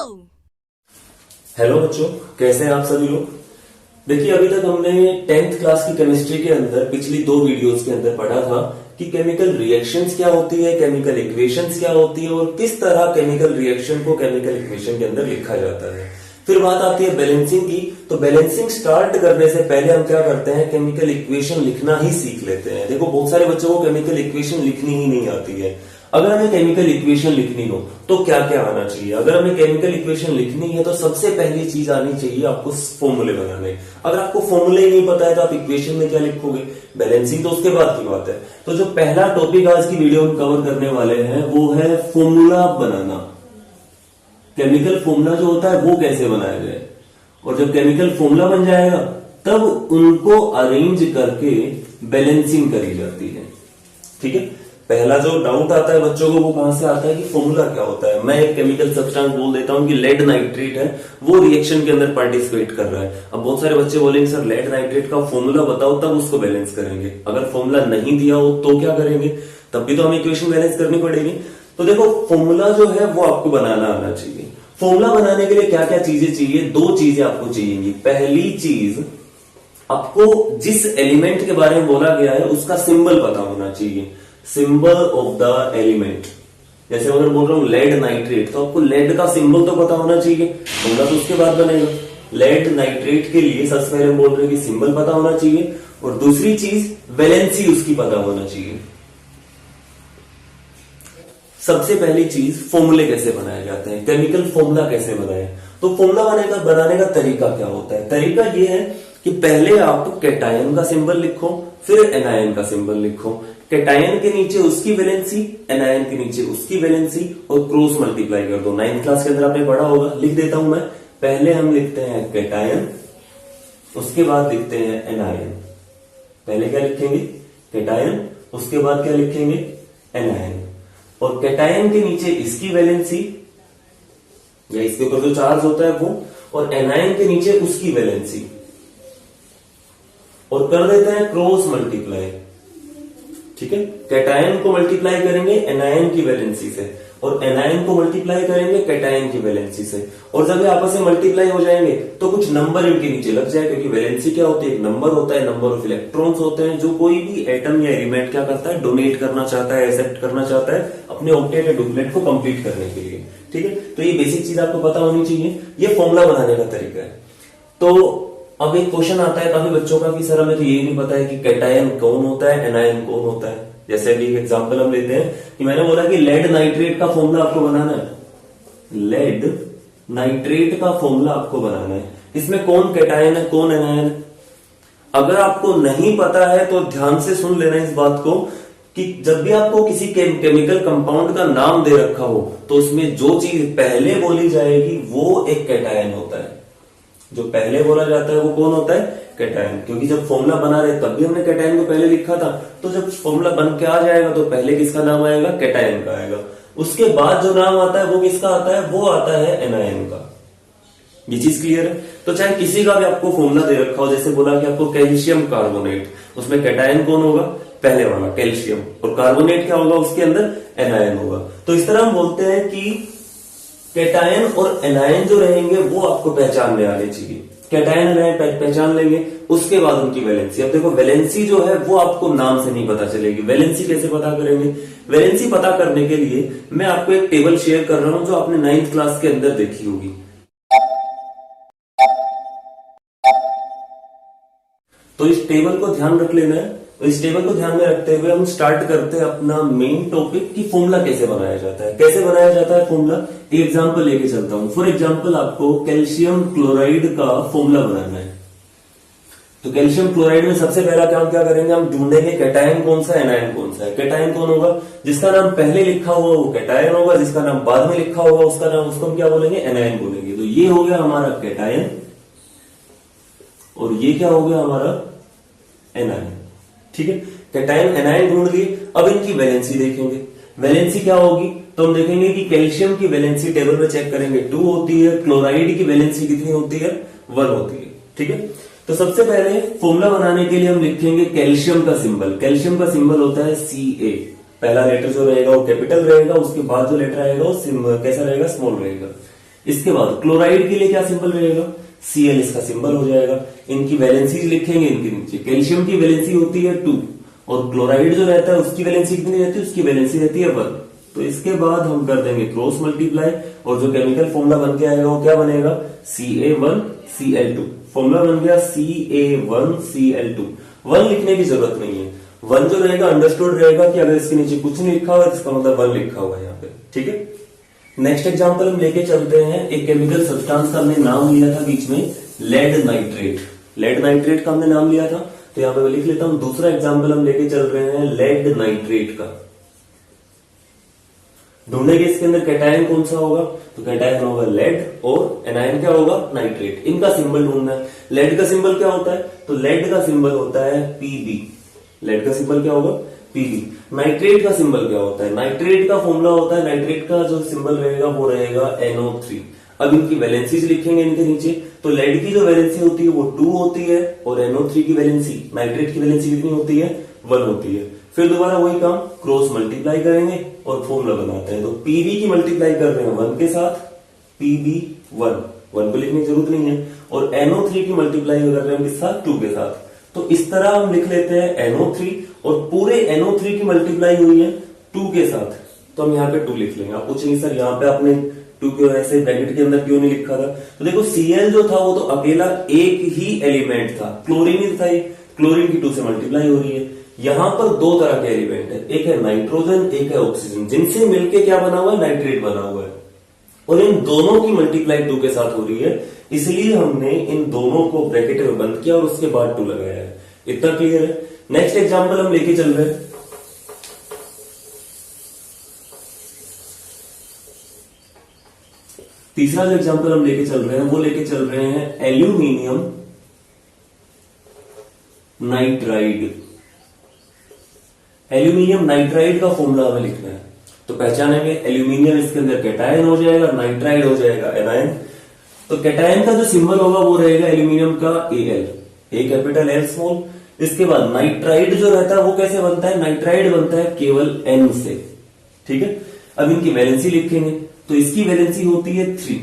Hello बच्चों, कैसे हैं आप सभी लोग। देखिए, अभी तक हमने 10th क्लास की केमिस्ट्री के अंदर पिछली 2 वीडियोस के अंदर पढ़ा था कि केमिकल रिएक्शंस क्या होती है, केमिकल इक्वेशंस क्या होती है और किस तरह केमिकल रिएक्शन को केमिकल इक्वेशन के अंदर लिखा जाता है। फिर बात आती है बैलेंसिंग की। तो बैलेंसिंग स्टार्ट करने से पहले हम क्या करते हैं, केमिकल इक्वेशन लिखना ही सीख लेते हैं। देखो, बहुत सारे बच्चों को केमिकल इक्वेशन लिखनी ही नहीं आती है। अगर हमें केमिकल इक्वेशन लिखनी हो तो क्या क्या आना चाहिए। अगर हमें केमिकल इक्वेशन लिखनी है तो सबसे पहली चीज आनी चाहिए आपको फॉर्मूले बनाने। अगर आपको फॉर्मूले ही नहीं पता है तो आप इक्वेशन में क्या लिखोगे। बैलेंसिंग तो उसके बाद की बात है। तो जो पहला टॉपिक आज की वीडियो में कवर करने वाले हैं वो है फॉर्मूला बनाना। केमिकल फॉर्मूला जो होता है वो कैसे बनाया जाए, और जब केमिकल फॉर्मूला बन जाएगा तब उनको अरेंज करके बैलेंसिंग करी जाती है। ठीक है, पहला जो डाउट आता है बच्चों को वो कहां से आता है कि फॉर्मूला क्या होता है। मैं एक केमिकल सब्सटेंस बोल देता हूं कि लेड नाइट्रेट है, वो रिएक्शन के अंदर पार्टिसिपेट कर रहा है। अब बहुत सारे बच्चे बोलेंगे सर लेड नाइट्रेट का फॉर्मूला बताओ तब उसको बैलेंस करेंगे। अगर फॉर्मूला नहीं दिया हो तो क्या करेंगे, तब भी तो हमें इक्वेशन बैलेंस करनी पड़ेगी। तो देखो, फॉर्मूला जो है वो आपको बनाना आना चाहिए। फॉर्मूला बनाने के लिए क्या क्या चीजें चाहिए, 2 चीजें आपको चाहिए। पहली चीज, आपको जिस एलिमेंट के बारे में बोला गया है उसका सिंबल पता होना चाहिए। Symbol of the element. जैसे अगर बोल रहा हूं लेड नाइट्रेट, तो आपको लेड का सिंबल तो पता होना चाहिए, फॉर्मूला तो उसके बाद बनेगा। लेड नाइट्रेट के लिए सबसे पहले हम बोल रहे हैं कि सिंबल पता होना चाहिए, और दूसरी चीज वैलेंसी उसकी पता होना चाहिए। सबसे पहली चीज, फॉर्मूले कैसे बनाए जाते हैं, केमिकल फॉर्मूला कैसे बनाए। तो फॉर्मूला बनाने का तरीका क्या होता है। तरीका ये है कि पहले आप कैटायन का सिंबल लिखो, फिर एनायन का सिंबल लिखो। कैटायन के नीचे उसकी वैलेंसी, एनायन के नीचे उसकी वैलेंसी, और क्रॉस मल्टीप्लाई कर दो। 9th क्लास के अंदर आपने पढ़ा होगा, लिख देता हूं मैं। पहले हम लिखते हैं कैटायन, उसके बाद लिखते हैं एनायन। पहले क्या लिखेंगे, कैटायन, उसके बाद क्या लिखेंगे, एनायन। और कैटायन के नीचे इसकी वैलेंसी या इसके ऊपर जो चार्ज होता है वो, और एनायन के नीचे उसकी वैलेंसी, और कर देते हैं क्रॉस मल्टीप्लाई। ठीक है, कैटायन को मल्टीप्लाई करेंगे एनायन की वैलेंसी से, और एनायन को मल्टीप्लाई करेंगे कैटायन की वैलेंसी से। और जब ये आपस में मल्टीप्लाई हो जाएंगे तो कुछ नंबर इनके नीचे लग जाए, क्योंकि वैलेंसी क्या होती है, एक नंबर होता है, नंबर ऑफ इलेक्ट्रॉन्स होते हैं जो कोई भी एटम या एलिमेंट क्या करता है, डोनेट करना चाहता है, एक्सेप्ट करना चाहता है अपने ऑक्टेट या डुप्लेट को कंप्लीट करने के लिए। ठीक है, तो ये बेसिक चीज आपको पता होनी चाहिए। ये फॉर्मूला बनाने का तरीका है। तो अब एक क्वेश्चन आता है काफी बच्चों का कि सर हमें तो ये नहीं पता है कि कैटायन कौन होता है, एनायन कौन होता है। जैसे अभी एक एग्जांपल हम लेते हैं कि मैंने बोला कि लेड नाइट्रेट का फॉर्मूला आपको बनाना है। लेड नाइट्रेट का फॉर्मूला आपको बनाना है। इसमें कौन कैटायन है, कौन एनायन है। अगर आपको नहीं पता है तो ध्यान से सुन लेना इस बात को कि जब भी आपको किसी केमिकल कंपाउंड का नाम दे रखा हो तो उसमें जो चीज पहले बोली जाएगी वो एक कैटायन होता है। जो पहले बोला जाता है वो कौन होता है, कैटायन। क्योंकि जब फॉर्मूला बना रहे तब भी हमने कैटायन को पहले लिखा था, तो जब फॉर्मूला बन के आ जाएगा तो पहले किसका नाम आएगा, कैटायन का आएगा। उसके बाद जो नाम आता है वो किसका आता है, वो आता है एनायन का। ये चीज क्लियर है। तो चाहे किसी का भी आपको फॉर्मूला दे रखा हो, जैसे बोला कि आपको कैल्शियम कार्बोनेट, उसमें कैटायन कौन होगा, पहले वाला कैल्शियम, और कार्बोनेट क्या होगा, उसके अंदर एनायन होगा। तो इस तरह हम बोलते हैं कि कैटायन और एनायन जो रहेंगे वो आपको पहचान में आने चाहिए। कैटायन एनायन पहचान लेंगे, उसके बाद उनकी वैलेंसी। अब देखो, वैलेंसी जो है वो आपको नाम से नहीं पता चलेगी। वैलेंसी कैसे पता करेंगे, वैलेंसी पता करने के लिए मैं आपको एक टेबल शेयर कर रहा हूं जो आपने 9th क्लास के अंदर देखी होगी। तो इस टेबल को ध्यान रख लेना है। तो इस टेबल को ध्यान में रखते हुए हम स्टार्ट करते हैं अपना मेन टॉपिक कि फॉर्मूला कैसे बनाया जाता है। कैसे बनाया जाता है फॉर्मूला, एक एग्जांपल लेके चलता हूं। फॉर एग्जांपल आपको कैल्शियम क्लोराइड का फॉर्मूला बनाना है। तो कैल्शियम क्लोराइड में सबसे पहला काम क्या करेंगे, हम ढूंढेंगे कैटायन कौन सा, एनायन कौन सा है। कैटायन कौन होगा, जिसका नाम पहले लिखा हुआ वो कैटायन होगा, जिसका नाम बाद में लिखा होगा उसका नाम, उसको हम क्या बोलेंगे, एनायन बोलेंगे। तो ये हो गया हमारा कैटायन, और ये क्या हो गया हमारा एनायन। ठीक है, कैटायन एनायन ढूंढ लिए। अब इनकी वैलेंसी देखेंगे। वैलेंसी क्या होगी, तो हम देखेंगे कि कैल्शियम की वैलेंसी टेबल में चेक करेंगे 2 होती है, क्लोराइड की वैलेंसी कितनी होती है, 1 होती है। ठीक है, तो सबसे पहले फॉर्मूला बनाने के लिए हम लिखेंगे कैल्शियम का सिंबल। कैल्शियम का सिंबल होता है Ca। पहला लेटर जो रहेगा वो कैपिटल रहेगा, उसके बाद जो लेटर आएगा वो कैसा रहेगा, स्मॉल रहेगा। इसके बाद क्लोराइड के लिए क्या सिंबल रहेगा, Cl इसका सिंबल हो जाएगा। इनकी वैलेंसी लिखेंगे इनके नीचे। कैल्शियम की वैलेंसी होती है 2 और क्लोराइड जो रहता है उसकी वैलेंसी कितनी रहती है, उसकी वैलेंसी रहती है 1। तो इसके बाद हम कर देंगे क्रॉस मल्टीप्लाई और जो केमिकल फॉर्मूला बन के आएगा वो क्या बनेगा, Ca1Cl2। फॉर्मूला बन गया Ca1Cl2। 1 लिखने की जरूरत नहीं है, 1 जो रहेगा अंडरस्टूड रहेगा कि अगर इसके नीचे कुछ नहीं लिखा हुआ है इसका मतलब 1 लिखा हुआ है यहाँ पे, ठीक है। नेक्स्ट एग्जांपल हम लेके चलते हैं, एक केमिकल सब्सटेंस का हमने नाम लिया था बीच में, लेड नाइट्रेट। लेड नाइट्रेट का हमने नाम लिया था, तो यहाँ पे मैं लिख लेता हूं। दूसरा एग्जांपल हम लेके चल रहे हैं लेड नाइट्रेट का। ढूंढेंगे इसके अंदर कैटायन कौन सा होगा, तो कैटायन होगा लेड और एनायन क्या होगा, नाइट्रेट। इनका सिंबल ढूंढना है। लेड का सिंबल क्या होता है, तो लेड का सिंबल होता है Pb। लेड का सिंबल क्या होगा, Pb। नाइट्रेट का सिंबल क्या होता है, नाइट्रेट का फॉर्मूला होता है, नाइट्रेट का जो सिंबल रहेगा वो रहेगा NO3। अब इनकी वैलेंसीज लिखेंगे इनके नीचे, तो लेड की जो वैलेंसी होती है वो 2 होती है और NO3 की वैलेंसी, नाइट्रेट की वैलेंसी कितनी होती है, 1 होती है। फिर दोबारा वही काम, क्रॉस मल्टीप्लाई करेंगे और फॉर्मूला बनाते हैं। तो Pb की मल्टीप्लाई कर रहे हैं 1 के साथ, Pb1 को लिखने की जरूरत नहीं है, और NO3 की मल्टीप्लाई कर रहे हैं किस साथ, 2 के साथ। तो इस तरह हम लिख लेते हैं NO3 और पूरे NO3 की मल्टीप्लाई हुई है 2 के साथ, तो हम यहाँ पे 2 लिख लेंगे। आप पूछेंगे सर यहाँ पे आपने 2 क्यों ऐसे ब्रैकेट के अंदर क्यों नहीं लिखा था, तो देखो Cl जो था वो तो अकेला एक ही एलिमेंट था, क्लोरीन ही था, क्लोरीन की 2 से मल्टीप्लाई हो रही है। यहाँ पर 2 तरह के एलिमेंट है, एक है नाइट्रोजन, एक है ऑक्सीजन, जिनसे मिलके क्या बना हुआ है, नाइट्रेट बना हुआ है, और इन दोनों की मल्टीप्लाई 2 के साथ हो रही है, इसलिए हमने इन दोनों को ब्रैकेट में बंद किया और उसके बाद 2 लगाया है। इतना क्लियर है। नेक्स्ट एग्जांपल हम लेके चल रहे हैं, तीसरा जो एग्जांपल हम लेके चल रहे हैं वो लेके चल रहे हैं एल्यूमिनियम नाइट्राइड। एल्यूमिनियम नाइट्राइड का फॉर्मूला हमें लिखना है, तो पहचानेंगे। एल्यूमिनियम इसके अंदर कैटायन हो जाएगा, नाइट्राइड हो जाएगा एनायन। तो कैटायन का जो सिंबल होगा वो रहेगा एल्यूमिनियम का Al, A capital L small. इसके बाद नाइट्राइड जो रहता है वो कैसे बनता है, नाइट्राइड बनता है केवल N से, ठीक है। अब इनकी वैलेंसी लिखेंगे, तो इसकी वैलेंसी होती है 3।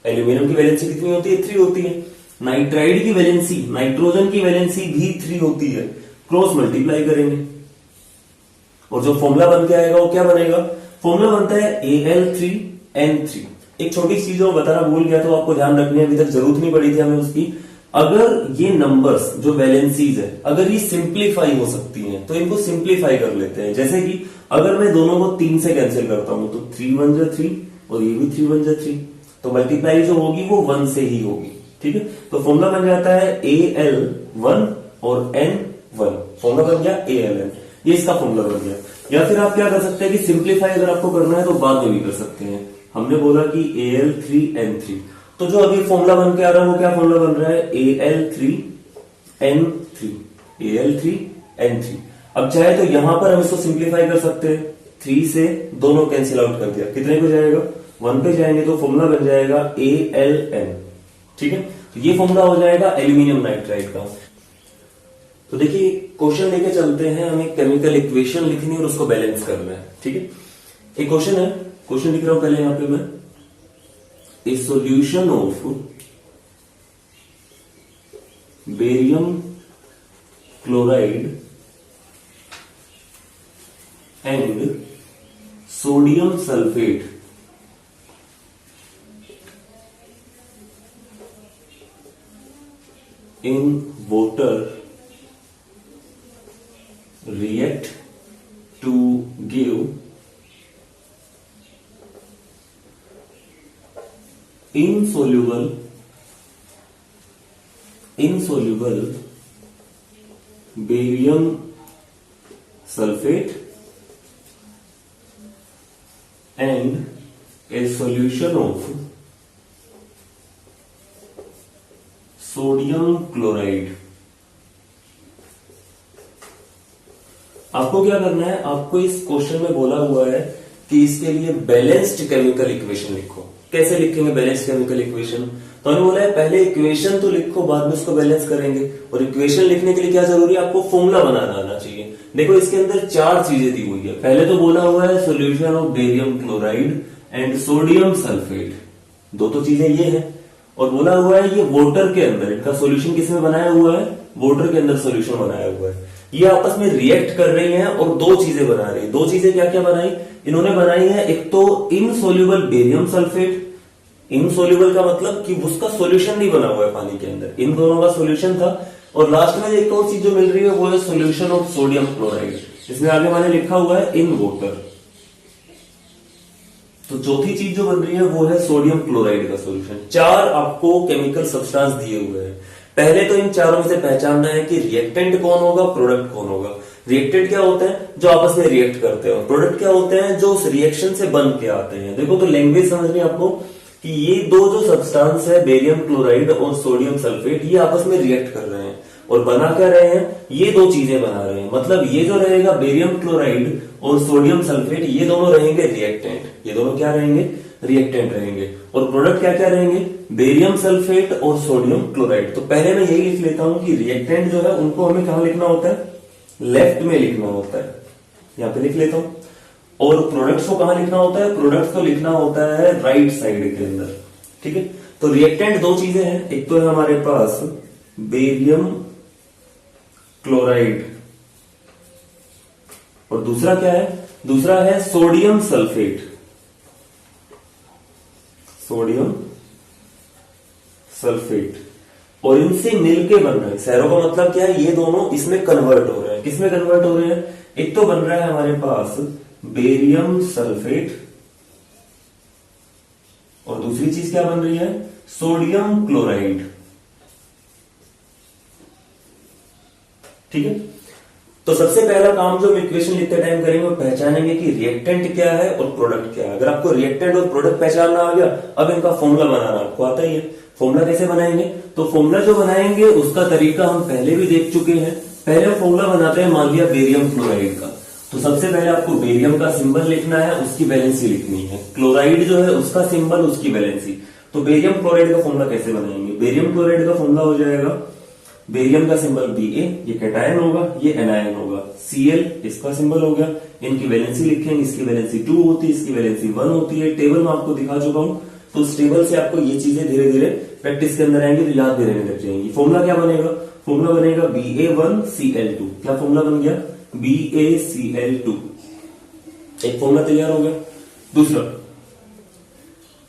एल्यूमिनियम की वैलेंसी कितनी होती है, 3 होती है। नाइट्राइड की वैलेंसी, नाइट्रोजन की वैलेंसी भी 3 होती है। क्रॉस मल्टीप्लाई करेंगे और जो फॉर्मूला बन के आएगा वो क्या बनेगा, फॉर्मूला बनता है Al3N3। एक छोटी चीज मैं बताना भूल गया, तो आपको ध्यान रखनी है, अभी तक जरूरत नहीं पड़ी थी हमें उसकी। अगर ये नंबर्स जो वैलेंसीज है अगर ये सिंप्लीफाई हो सकती हैं तो इनको सिंप्लीफाई कर लेते हैं। जैसे कि अगर मैं दोनों को 3 से कैंसिल करता हूं तो 3 1 जा 3 और ये भी 3 1 जा 3, तो मल्टीप्लाई जो होगी वो 1 से ही होगी, ठीक है। तो फॉर्मूला बन जाता है Al1 और N1, फॉर्मूला बन गया Aln, ये इसका फॉर्मूला बन गया। या फिर आप क्या कर सकते हैं कि सिंप्लीफाई अगर आपको करना है तो बाद में भी कर सकते हैं। हमने बोला कि Al3N3, तो जो अभी फॉर्मूला बन के आ रहा है वो क्या फॉर्मूला बन रहा है, Al3N3, Al3N3। अब चाहे तो यहां पर हम इसको सिंप्लीफाई कर सकते हैं, 3 से दोनों कैंसिल आउट कर दिया, कितने पे जाएगा, 1 पे जाएंगे, तो फॉर्मूला बन जाएगा Aln, ठीक है। तो ये फॉर्मूला हो जाएगा एल्यूमिनियम नाइट्राइड का। तो देखिए क्वेश्चन लेके चलते हैं, हमें केमिकल इक्वेशन लिखनी है और उसको बैलेंस करना है, ठीक है। एक क्वेश्चन है, क्वेश्चन लिख रहा हूं पहले यहां पे मैं, ए solution of barium chloride and sodium sulphate in water react to give insoluble barium sulfate and a solution of sodium chloride. आपको क्या करना है, आपको इस क्वेश्चन में बोला हुआ है कि इसके लिए बैलेंस्ड केमिकल इक्वेशन लिखो। कैसे लिखेंगे बैलेंस्ड केमिकल इक्वेशन, तो हमने बोला है पहले इक्वेशन तो लिखो, बाद में उसको बैलेंस करेंगे। और इक्वेशन लिखने के लिए क्या जरूरी है, आपको फॉर्मूला बनाना आना चाहिए। देखो इसके अंदर 4 चीजें दी हुई है। पहले तो बोला हुआ है solution of barium chloride and sodium sulphate, दो तो चीजें ये है, और बोला हुआ है ये वाटर के अंदर, इनका सॉल्यूशन किसमें बनाया हुआ है, वाटर के अंदर सॉल्यूशन बनाया हुआ है। ये आपस में रिएक्ट कर रही हैं और दो चीजें बना रही है। दो चीजें क्या क्या बनाई इन्होंने, बनाई है एक तो इनसोल्यूबल बेरियम सल्फेट। इनसोल्यूबल का मतलब कि उसका सॉल्यूशन नहीं बना हुआ है पानी के अंदर, इन दोनों का सॉल्यूशन था। और लास्ट में एक और चीज जो मिल रही है वो है सॉल्यूशन ऑफ सोडियम क्लोराइड, इसमें आगे मैंने लिखा हुआ है इन वाटर। तो चौथी चीज जो बन रही है वो है सोडियम क्लोराइड का सॉल्यूशन। चार आपको केमिकल सब्सटेंस दिए हुए हैं। पहले तो इन चारों में से पहचानना है कि रिएक्टेंट कौन होगा, प्रोडक्ट कौन होगा। रिएक्टेंट क्या होते हैं, जो आपस में रिएक्ट करते हैं, और प्रोडक्ट क्या होते हैं, जो उस रिएक्शन से बन के आते हैं। देखो तो लैंग्वेज समझनी है आपको कि ये दो जो सब्सटेंस है बेरियम क्लोराइड और सोडियम सल्फेट, ये आपस में रिएक्ट कर रहे हैं और बना क्या रहे हैं, ये दो चीजें बना रहे हैं। मतलब ये जो रहेगा बेरियम क्लोराइड और सोडियम सल्फेट, ये दोनों रहेंगे रिएक्टेंट। ये दोनों क्या रहेंगे, रिएक्टेंट रहेंगे। और प्रोडक्ट क्या क्या रहेंगे, बेरियम सल्फेट और सोडियम क्लोराइड। तो पहले मैं यही लिख लेता हूं कि रिएक्टेंट जो है उनको हमें कहां लिखना होता है, लेफ्ट में लिखना होता है, यहां पे लिख लेता हूं। और प्रोडक्ट्स को कहां लिखना होता है, प्रोडक्ट्स को लिखना होता है राइट साइड के अंदर। ठीक है, तो रिएक्टेंट दो चीजें हैं, एक तो है हमारे पास बेरियम क्लोराइड और दूसरा क्या है, दूसरा है सोडियम सल्फेट। सोडियम सल्फेट, और इनसे मिलके बन रहे हैं सैरो का मतलब क्या है, ये दोनों इसमें कन्वर्ट हो रहे हैं। किसमें कन्वर्ट हो रहे हैं, एक तो बन रहा है हमारे पास बेरियम सल्फेट और दूसरी चीज क्या बन रही है, सोडियम क्लोराइड। ठीक है, तो सबसे पहला काम जो हम इक्वेशन लिखते टाइम करेंगे वो पहचानेंगे कि रिएक्टेंट क्या है और प्रोडक्ट क्या है। अगर आपको रिएक्टेंट और प्रोडक्ट पहचानना आ गया, अब इनका फॉर्मूला बनाना आपको आता ही है। फॉर्मूला कैसे बनाएंगे, तो फॉर्मूला जो बनाएंगे उसका तरीका हम पहले भी देख चुके हैं। पहले फॉर्मूला बनाते हैं, मान लिया बेरियम क्लोराइड का, तो सबसे पहले आपको बेरियम का सिंबल लिखना है, उसकी वैलेंसी लिखनी है। क्लोराइड जो है उसका सिंबल, उसकी वैलेंसी। तो बेरियम क्लोराइड का फॉर्मूला कैसे बनाएंगे, बेरियम क्लोराइड का फॉर्मूला हो जाएगा बेरियम का सिंबल Ba, ये कैटायन होगा, ये एनायन होगा। Cl इसका सिंबल हो गया, इनकी वैलेंसी लिखेंगे, इसकी वैलेंसी 2 होती है, इसकी वैलेंसी 1 होती है। टेबल में आपको दिखा चुका हूं, तो उस टेबल से आपको ये चीजें धीरे धीरे प्रैक्टिस के अंदर आएंगी तो याद भी रहने लग जाएंगी। फॉर्मूला क्या बनेगा, फॉर्मूला बनेगा Ba1Cl2। क्या फॉर्मूला बन गया, BaCl2। एक फॉर्मूला तैयार हो गया।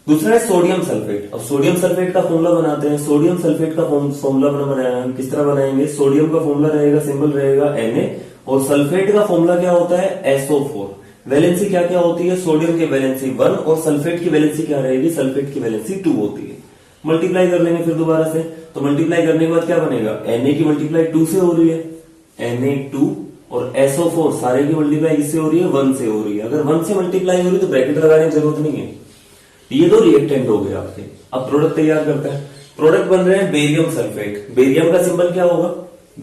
दूसरा है सोडियम सल्फेट। अब सोडियम सल्फेट का फॉर्मूला बनाते हैं। सोडियम सल्फेट का फॉर्मूला बनाया हम किस तरह बनाएंगे, सोडियम का फॉर्मूला रहेगा, सिंबल रहेगा Na, और सल्फेट का फॉर्मूला क्या होता है, SO4। वैलेंसी क्या क्या होती है, सोडियम की वैलेंसी 1 और सल्फेट की वैलेंसी क्या रहेगी, सल्फेट की वैलेंसी 2 होती है। मल्टीप्लाई कर लेंगे फिर दोबारा से, तो मल्टीप्लाई करने के बाद क्या बनेगा, Na की मल्टीप्लाई 2 से हो रही है, Na2, और SO4 सारे की मल्टीप्लाई किससे हो रही है, 1 से हो रही है। अगर 1 से मल्टीप्लाई हो रही है तो ब्रैकेट लगाने की जरूरत नहीं है। ये दो रिएक्टेंट हो गए आपके। अब प्रोडक्ट तैयार करते हैं। प्रोडक्ट बन रहे हैं बेरियम सल्फेट। बेरियम का सिंबल क्या होगा,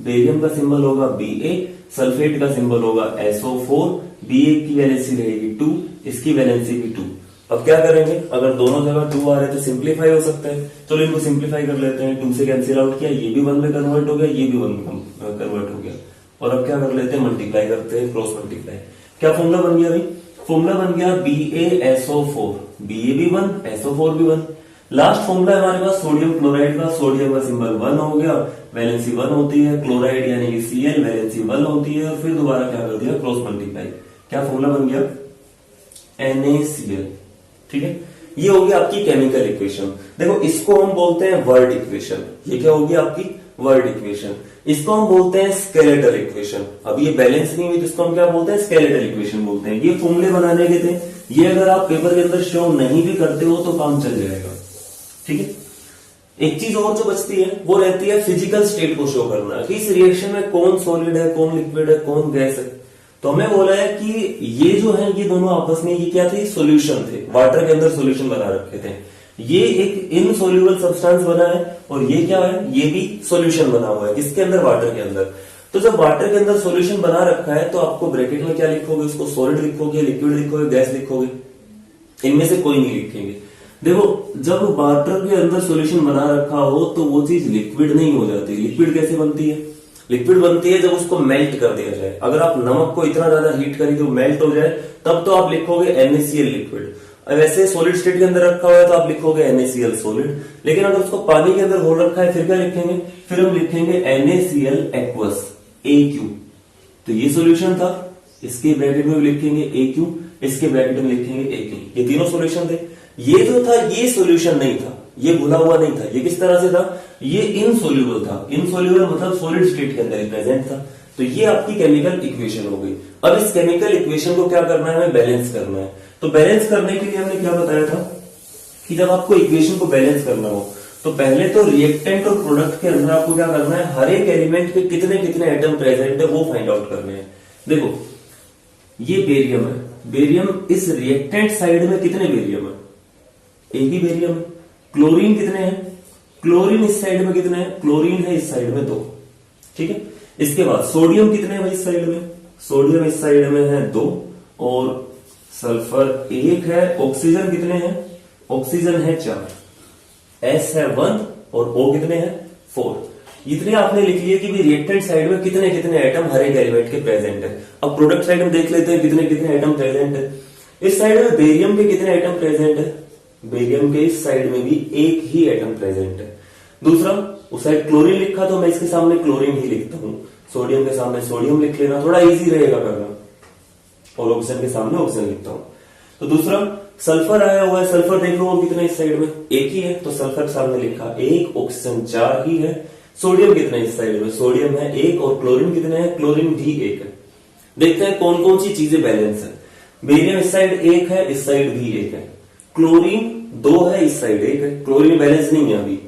बेरियम का सिंबल होगा Ba, सल्फेट का सिंबल होगा SO4। Ba की वैलेंसी रहेगी 2, इसकी वैलेंसी भी 2। अब क्या करेंगे, अगर दोनों जगह 2 आ रहे हैं तो सिंप्लीफाई हो सकता है। चलो इनको सिंप्लीफाई कर लेते हैं। 2 से कैंसिल आउट किया, ये भी 1 में कन्वर्ट हो गया, ये भी 1 में कन्वर्ट हो गया। और अब क्या कर लेते हैं, मल्टीप्लाई करते हैं, क्रॉस मल्टीप्लाई। क्या फॉर्मूला बन गया अभी, फॉर्मूला बन गया BaSO4। Ba भी 1, SO4 भी 1। लास्ट फॉर्मूला हमारे पास सोडियम क्लोराइड का, सोडियम का सिंबल 1 हो गया, वैलेंसी 1 होती है। क्लोराइड यानी कि Cl, वैलेंसी 1 होती है। और फिर दोबारा क्या कर दिया, क्रॉस मल्टीप्लाई। क्या फॉर्मूला बन गया, NaCl। ठीक है, ये होगी आपकी केमिकल इक्वेशन। देखो इसको हम बोलते हैं वर्ड इक्वेशन। ये क्या होगी आपकी वर्ड इक्वेशन। इसको हम बोलते हैं स्केलेटल इक्वेशन। अब ये बैलेंस नहीं हुई तो इसको हम क्या बोलते हैं, स्केलेटल इक्वेशन बोलते हैं। ये फॉर्मूले बनाने के थे, ये अगर आप पेपर के अंदर शो नहीं भी करते हो तो काम चल जाएगा। ठीक है, एक चीज और जो बचती है वो रहती है फिजिकल स्टेट को शो करना, कि इस रिएक्शन में कौन सॉलिड है, कौन लिक्विड है, कौन गैस है। तो हमें बोला है कि ये जो है ये दोनों आपस में ये क्या थे, सॉल्यूशन थे, वाटर के अंदर सॉल्यूशन बना रखे थे। ये एक इनसोल्यूबल सब्सटेंस बना है और ये क्या है, ये भी सॉल्यूशन बना हुआ है, किसके अंदर, वाटर के अंदर। तो जब वाटर के अंदर सॉल्यूशन बना रखा है तो आपको ब्रैकेट में क्या लिखोगे, उसको सॉलिड लिखोगे, लिक्विड लिखोगे, गैस लिखोगे, इनमें से कोई नहीं लिखेंगे। देखो जब वाटर के अंदर सॉल्यूशन बना रखा हो तो वो चीज लिक्विड नहीं हो जाती। लिक्विड कैसे बनती है, लिक्विड बनती है जब उसको मेल्ट कर दिया जाए। अगर आप नमक को इतना ज्यादा हीट करें कि वो मेल्ट हो जाए तब तो आप लिखोगे NaCl लिक्विड। अब ऐसे सॉलिड स्टेट के अंदर रखा हुआ है तो आप लिखोगे NaCl सॉलिड, लेकिन अगर उसको पानी के अंदर घोल रखा है फिर क्या लिखेंगे, फिर हम लिखेंगे NaCl एक्वस AQ। तो ये सॉल्यूशन था, इसके ब्रैकेट में भी लिखेंगे AQ, इसके ब्रैकेट में लिखेंगे AQ। ये तीनों सॉल्यूशन थे। ये जो था ये सॉल्यूशन नहीं था, ये घुला हुआ नहीं था। ये किस तरह से था, ये इनसोल्यूबल था। इनसोल्यूबल मतलब सॉलिड स्टेट के अंदर ही प्रेजेंट था। तो ये आपकी केमिकल इक्वेशन हो गई। अब इस केमिकल इक्वेशन को क्या करना है, हमें बैलेंस करना है। तो बैलेंस करने के लिए हमने क्या बताया था कि जब आपको इक्वेशन को बैलेंस करना हो तो पहले तो रिएक्टेंट और प्रोडक्ट के अंदर आपको क्या करना है, हर एक एलिमेंट के कितने कितने एटम प्रेजेंट है वो फाइंड आउट करने हैं। देखो ये बेरियम है, बेरियम इस रिएक्टेंट साइड में कितने बेरियम है, एक ही बेरियम है। क्लोरीन कितने हैं, क्लोरीन इस साइड में कितने हैं, क्लोरीन है इस साइड में 2, ठीक है। इसके बाद सोडियम कितने हैं भाई इस साइड में, सोडियम इस साइड में है 2 और सल्फर 1 है। ऑक्सीजन कितने हैं, ऑक्सीजन है 4, S है 1 और O कितने हैं 4। इतने आपने लिख लिए कि रिएक्टेंट साइड में कितने कितने एटम हर एक एलिमेंट के प्रेजेंट है। अब प्रोडक्ट साइड में देख लेते हैं कितने कितने एटम प्रेजेंट है। इस साइड में बेरियम के कितने एटम प्रेजेंट है, बेरियम के इस साइड में भी एक ही एटम प्रेजेंट है। दूसरा उस साइड क्लोरीन लिखा तो मैं इसके सामने क्लोरीन ही लिखता हूं, सोडियम के सामने सोडियम लिख लेना, थोड़ा इजी रहेगा करना। और ऑक्सीजन के सामने ऑक्सीजन लिखता हूं। तो दूसरा सल्फर आया हुआ है, सल्फर देख लो वो कितना इस साइड में एक ही है, तो सल्फर के सामने लिखा 1, ऑक्सीजन 4 ही है। सोडियम कितना इस साइड में, सोडियम है 1 और क्लोरीन कितने हैं, क्लोरीन भी 1 है। देखते हैं कौन कौन सी चीजें बैलेंस है। बेरियम इस साइड 1 है, इस साइड भी 1 है। क्लोरीन 2 है, इस साइड 1 है, क्लोरीन बैलेंस नहीं है अभी,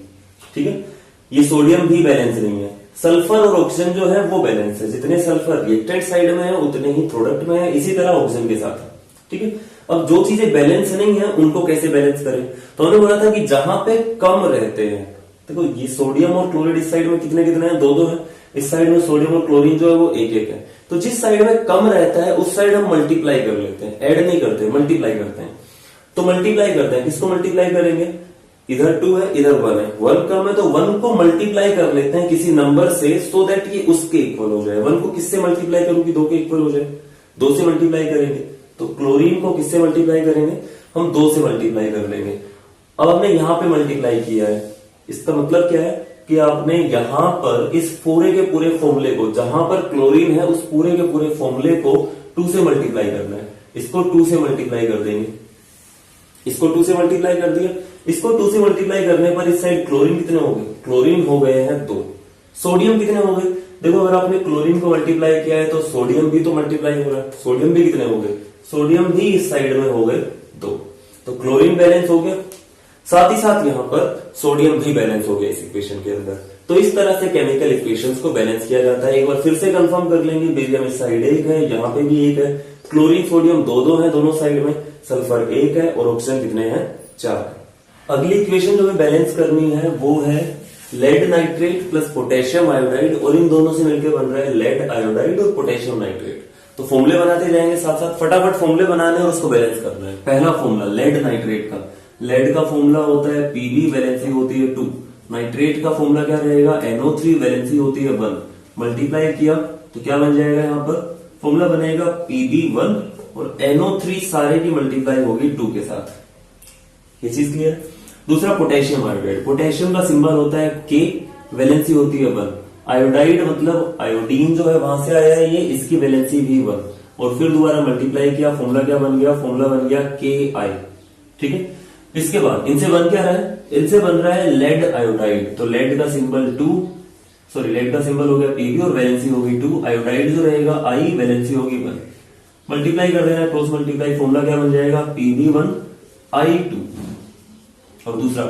ठीक है। ये सोडियम भी बैलेंस नहीं है। सल्फर और ऑक्सीजन जो है वो बैलेंस है, जितने सल्फर रिएक्टेंट साइड में है उतने ही प्रोडक्ट में है, इसी तरह ऑक्सीजन के साथ है, ठीक है। अब जो चीजें बैलेंस नहीं है उनको कैसे बैलेंस करें, तो हमने बोला था कि जहां पे कम रहते हैं, देखो ये सोडियम और क्लोराइड इस साइड में कितने कितने हैं, 2 है। इस साइड में सोडियम और क्लोरीन जो है वो 1 है। तो जिस साइड में कम रहता है उस साइड हम मल्टीप्लाई कर लेते हैं, ऐड नहीं करते, मल्टीप्लाई करते हैं। तो मल्टीप्लाई करते हैं, किसको मल्टीप्लाई करेंगे, इधर 2 है इधर 1 है, 1 कम है तो 1 को मल्टीप्लाई कर लेते हैं किसी नंबर से, सो दैट ये उसके इक्वल हो जाए। 1 को किससे मल्टीप्लाई करूं कि 2 के इक्वल हो जाए, 2 से मल्टीप्लाई करेंगे। तो क्लोरीन को किससे मल्टीप्लाई करेंगे, हम 2 से मल्टीप्लाई कर लेंगे। अब हमने यहां पे मल्टीप्लाई किया है, इसका मतलब क्या है कि आपने यहां पर इस पूरे के पूरे फॉर्मूले को, जहां पर क्लोरीन है उस पूरे के पूरे फॉर्मूले को 2 से मल्टीप्लाई करना है। इसको 2 से मल्टीप्लाई कर देंगे, इसको 2 से मल्टीप्लाई कर दिया। इसको 2 से मल्टीप्लाई करने पर इस साइड क्लोरीन कितने हो गए, क्लोरीन हो गए हैं 2। सोडियम कितने हो गए, देखो अगर आपने क्लोरीन को मल्टीप्लाई किया है तो सोडियम भी तो मल्टीप्लाई हो रहा है, सोडियम भी कितने हो गए, सोडियम भी इस साइड में हो गए 2। तो क्लोरीन बैलेंस हो गया, साथ ही साथ यहां पर सोडियम भी बैलेंस हो गया इस इक्वेशन के अंदर। तो इस तरह से केमिकल इक्वेशंस को बैलेंस किया जाता है। एक बार फिर से कंफर्म कर लेंगे, बेरियम इस साइड 1 है, यहां पे भी 1 है, क्लोरीन सोडियम 2 है दोनों साइड में, सल्फर 1 है और ऑक्सीजन कितने हैं 4 है। अगली इक्वेशन जो हमें बैलेंस करनी है वो है lead nitrate plus potassium iodide, और इन दोनों से मिलकर बन रहा है लेड आयोडाइड और पोटेशियम नाइट्रेट। तो फॉर्मूले बनाते जाएंगे साथ साथ, फटाफट फॉर्मूले बनाने और उसको बैलेंस करना है। पहला फॉर्मूला लेड नाइट्रेट का, लेड का फॉर्मूला होता है Pb, वैलेंसी होती है 2। नाइट्रेट का फॉर्मूला क्या रहेगा, NO3, वैलेंसी होती है 1। मल्टीप्लाई किया तो क्या बन जाएगा, यहाँ पर फॉर्मूला बनेगा Pb1 और NO3 सारे की मल्टीप्लाई होगी 2 के साथ। ये चीज क्लियर। दूसरा पोटेशियम आयोडाइड, पोटेशियम का सिंबल होता है K, वैलेंसी होती है 1। आयोडाइड मतलब आयोडीन जो है वहां से आया है ये, इसकी वैलेंसी भी 1 और फिर दोबारा मल्टीप्लाई किया, फॉर्मूला क्या बन गया, फॉर्मूला बन गया Ki, ठीक है। इसके बाद इनसे बन क्या रहा है, इनसे बन रहा है लेड आयोडाइड। तो लेड का सिंबल 2, सॉरी लेड का सिंबल हो गया Pb और वैलेंसी होगी 2, आयोडाइड जो रहेगा I, वैलेंसी होगी 1। मल्टीप्लाई कर देना, क्रॉस मल्टीप्लाई, फॉर्मूला क्या बन जाएगा Pb1 I2। और दूसरा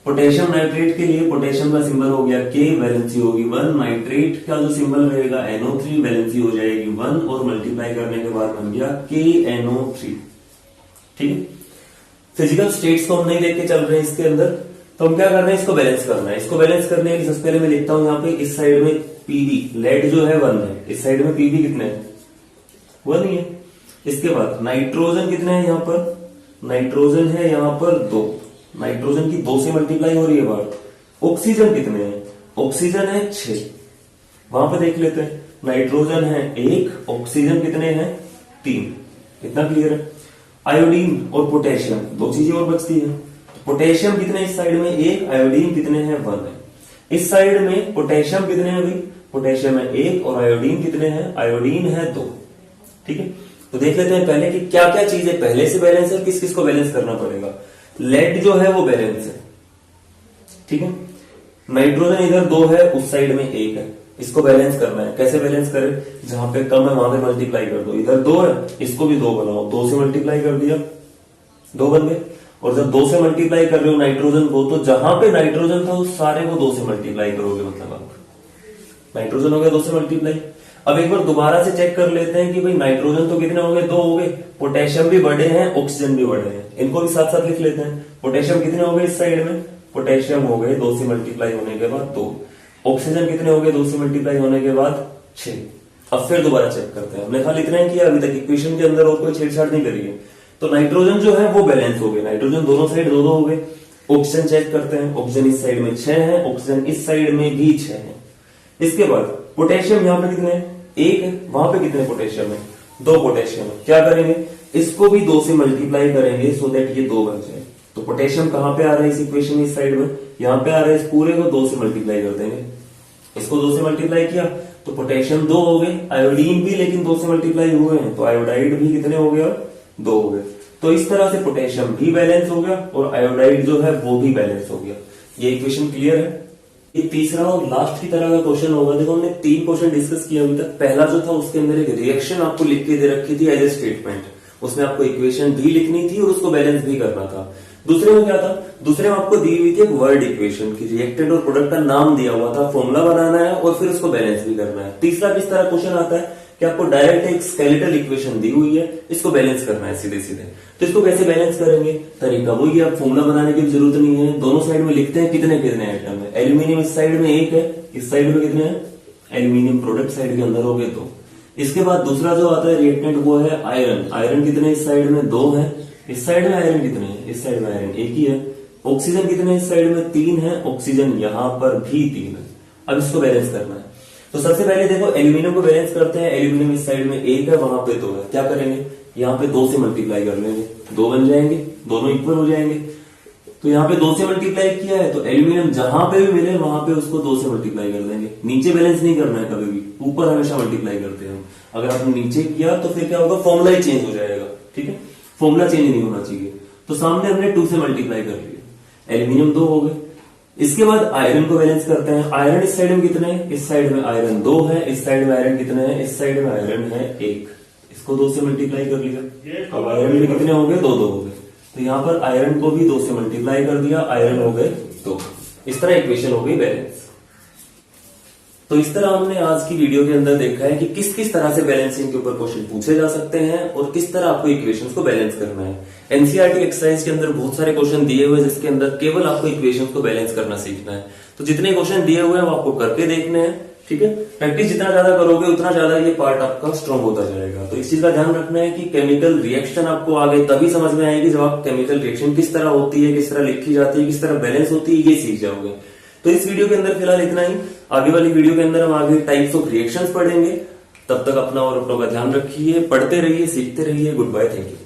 पोटेशियम नाइट्रेट के लिए पोटेशियम का सिंबल हो गया K, वैलेंसी होगी 1। नाइट्रेट का जो सिंबल रहेगा NO3, वैलेंसी हो जाएगी 1 और मल्टीप्लाई करने के बाद बन गया KNO3, ठीक है। फिजिकल स्टेट्स को हम नहीं लेके चल रहे हैं इसके अंदर, तो हम क्या करना है, इसको बैलेंस करना है। इसको बैलेंस करने के लिए सबसे पहले मैं लिखता हूं यहाँ पे, इस साइड में Pb, लेड जो है 1 है, इस साइड में Pb कितने हैं 1 ही है। इसके बाद नाइट्रोजन कितने हैं, यहाँ पर नाइट्रोजन है यहाँ पर 2, नाइट्रोजन की 2 से मल्टीप्लाई हो रही है बार। ऑक्सीजन कितने हैं, ऑक्सीजन है 6, वहां पर देख लेते हैं। नाइट्रोजन है 1, ऑक्सीजन कितने हैं 3, इतना क्लियर है। आयोडीन और पोटेशियम, दो चीजें और बचती है। पोटेशियम कितने इस साइड में, एक, आयोडीन कितने हैं, 1 है। इस साइड में पोटेशियम कितने हैं भाई, पोटेशियम है 1 और आयोडीन कितने हैं, आयोडीन है 2। ठीक है, तो देख लेते हैं पहले कि क्या क्या चीजें पहले से बैलेंस है, किस किस को बैलेंस करना पड़ेगा। लेड जो है वो बैलेंस है, ठीक है। नाइट्रोजन इधर 2 है, उस साइड में 1 है, इसको बैलेंस करना है। कैसे बैलेंस करें, जहां पे कम है वहां पे मल्टीप्लाई कर दो। इधर 2 है, इसको भी 2 बनाओ, 2 से मल्टीप्लाई कर दिया, 2 बन गए। और जब 2 से मल्टीप्लाई कर रहे हो नाइट्रोजन को, तो जहां पे नाइट्रोजन था उस सारे को 2 से मल्टीप्लाई करोगे, मतलब आप नाइट्रोजन हो गया 2 से मल्टीप्लाई। अब एक बार दोबारा से चेक कर लेते हैं कि भाई नाइट्रोजन तो कितने हो गए, 2 हो गए, पोटेशियम भी बड़े हैं, ऑक्सीजन भी बड़े हैं, इनको भी साथ साथ लिख लेते हैं। पोटेशियम कितने हो गए इस साइड में, पोटेशियम हो गए 2 से मल्टीप्लाई होने के बाद 2, ऑक्सीजन कितने हो गए 2 से मल्टीप्लाई होने के बाद 6। अब फिर दोबारा चेक करते हैं, हमने खाली इतना ही किया अभी तक, इक्वेशन के अंदर और कोई छेड़छाड़ नहीं करी है। तो नाइट्रोजन जो है वो बैलेंस हो गए, नाइट्रोजन दोनों साइड 2-2 हो गए। ऑक्सीजन चेक करते हैं, ऑक्सीजन इस साइड में 6 है, ऑक्सीजन इस साइड में भी 6 है। इसके बाद पोटेशियम यहाँ पे कितने हैं, 1 है, वहां पे कितने पोटेशियम है, 2 पोटेशियम है। क्या करेंगे, इसको भी 2 से मल्टीप्लाई करेंगे सो दैट ये 2 बन जाए। तो पोटेशियम कहां पे आ रहा है इस इक्वेशन में, इस साइड में, यहां पे आ रहा है, इस पूरे को 2 से मल्टीप्लाई कर देंगे। इसको 2 से मल्टीप्लाई किया तो पोटेशियम 2 हो गए, आयोडीन भी लेकिन 2 से मल्टीप्लाई हुए हैं, तो आयोडाइड भी कितने हो गया, 2 हो गए। तो इस तरह से पोटेशियम भी बैलेंस हो गया और आयोडाइड जो है वो भी बैलेंस हो गया। ये इक्वेशन क्लियर है। ये तीसरा और लास्ट की तरह का क्वेश्चन होगा। देखो हमने 3 क्वेश्चन डिस्कस किया अभी तक। पहला जो था उसके अंदर एक रिएक्शन आपको लिख के दे रखी थी एज ए स्टेटमेंट, उसमें आपको इक्वेशन भी लिखनी थी और उसको बैलेंस भी करना था। दूसरे में क्या था, दूसरे में आपको दी हुई थी एक वर्ड इक्वेशन की, रिएक्टेंट और प्रोडक्ट का नाम दिया हुआ था, फॉर्मूला बनाना है और फिर उसको बैलेंस भी करना है। तीसरा किस तरह क्वेश्चन आता है कि आपको डायरेक्ट एक स्केलेटल इक्वेशन दी हुई है, इसको बैलेंस करना है सीधे सीधे। तो इसको कैसे बैलेंस करेंगे, तरीका वही है, आप फॉर्मूला बनाने की भी जरूरत नहीं है। दोनों साइड में लिखते हैं कितने कितने आइटम है। एल्यूमिनियम इस साइड में 1 है, इस साइड में कितने हैं, एल्यूमिनियम प्रोडक्ट साइड के अंदर हो गए 2। इसके बाद दूसरा जो आता है रिएक्टेंट वो है आयरन। आयरन कितने इस साइड में 2 है, इस साइड में आयरन कितने हैं, इस साइड में आयरन 1 ही है। ऑक्सीजन कितने इस साइड में 3 है, ऑक्सीजन यहां पर भी 3 है। अब इसको बैलेंस करना है। तो सबसे पहले देखो एल्यूमिनियम को बैलेंस करते हैं। एल्यूमिनियम इस साइड में 1 है, वहां पे 2 है। क्या करेंगे, यहाँ पे 2 से मल्टीप्लाई कर लेंगे, 2 बन जाएंगे, दोनों इक्वल हो जाएंगे। तो यहाँ पे 2 से मल्टीप्लाई किया है तो एल्यूमिनियम जहां पे भी मिले वहां पे उसको 2 से मल्टीप्लाई कर देंगे। नीचे बैलेंस नहीं करना है कभी भी, ऊपर हमेशा मल्टीप्लाई करते हैं। अगर आपने नीचे किया तो फिर क्या होगा, फॉर्मूला ही चेंज हो जाएगा। ठीक है, फॉर्मूला चेंज नहीं होना चाहिए। तो सामने हमने 2 से मल्टीप्लाई कर लिया, एल्यूमिनियम 2 हो गए। इसके बाद आयरन को बैलेंस करते हैं। आयरन इस साइड में कितने हैं, इस साइड में आयरन 2 है, इस साइड में आयरन कितने हैं, इस साइड में आयरन है 1। इसको 2 से मल्टीप्लाई कर लिया, अब आयरन भी कितने हो गए, 2-2 हो गए। तो यहाँ पर आयरन को भी 2 से मल्टीप्लाई कर दिया, आयरन हो गए 2। इस तरह इक्वेशन हो गई बैलेंस। तो इस तरह हमने आज की वीडियो के अंदर देखा है कि किस किस तरह से बैलेंसिंग के ऊपर क्वेश्चन पूछे जा सकते हैं और किस तरह आपको इक्वेशंस को बैलेंस करना है। एनसीईआरटी एक्सरसाइज के अंदर बहुत सारे क्वेश्चन दिए हुए हैं जिसके अंदर केवल आपको इक्वेशंस को बैलेंस करना सीखना है। तो जितने क्वेश्चन दिए हुए हैं वो आपको करके देखने हैं। ठीक है, प्रैक्टिस जितना ज्यादा करोगे उतना ज्यादा ये पार्ट आपका स्ट्रॉन्ग होता जाएगा। तो इस चीज का ध्यान रखना है कि केमिकल रिएक्शन आपको आगे तभी समझ में आएगी जब आप केमिकल रिएक्शन किस तरह होती है, किस तरह लिखी जाती है, किस तरह बैलेंस होती है, ये सीख जाओगे। तो इस वीडियो के अंदर फिलहाल इतना ही। आगे वाली वीडियो के अंदर हम आगे टाइप्स ऑफ रिएक्शंस पढ़ेंगे। तब तक अपना और अपनों का ध्यान रखिए, पढ़ते रहिए, सीखते रहिए। Goodbye, thank you.